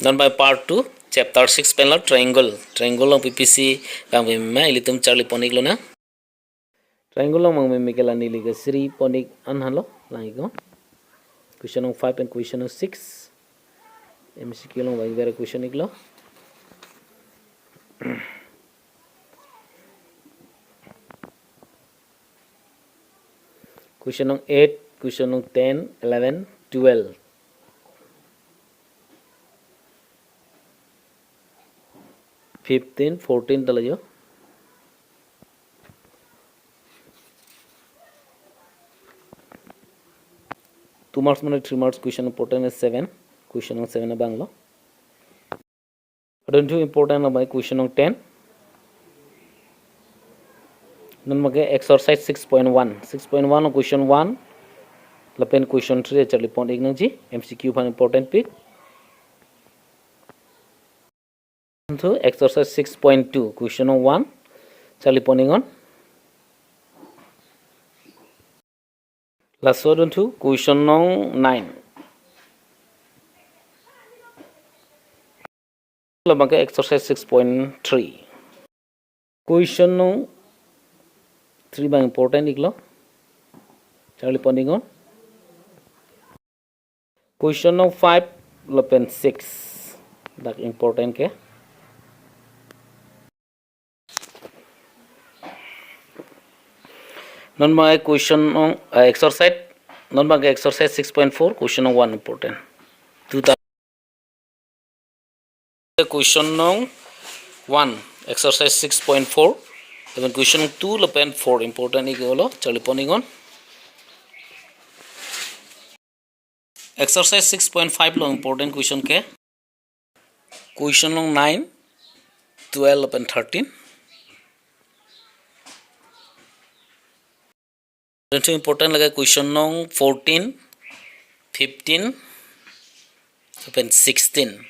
Done by part 2, chapter 6 panel triangle. Triangle of PPC kang bimma ilitum Charlie ponik lo na. Triangle of Mamikala Niliga 3 ponik anhalo like on. Question of 5 and question of 6. MCQ long by very question iglo. Question of 8, question of 10, 11, 12. 15, 14 talayo. Two marks, 3 marks. Question important is 7. Question of 7 Banglo. Don't you important about question of 10. Then exercise 6.1. 6.1 question 1. Lapen question 3 Charlie point ignaji. MCQ fan important pick. So exercise 6.2 question 1 Charlie pointing on. Last one to question 9. Exercise 6.3. Question 3 by important iglo. Charlie pointing on. Question 5 lapen 6. That important ke. Non by question on exercise. Non by exercise 6.4 question 1 important. Question 1 exercise 6.4. Then question 2 lapen 4 important igolo. Charlie pointing on. Exercise 6.5 lo important question ke. Question 9, 12 and 13. Then important lagay question 14, 15 and 16.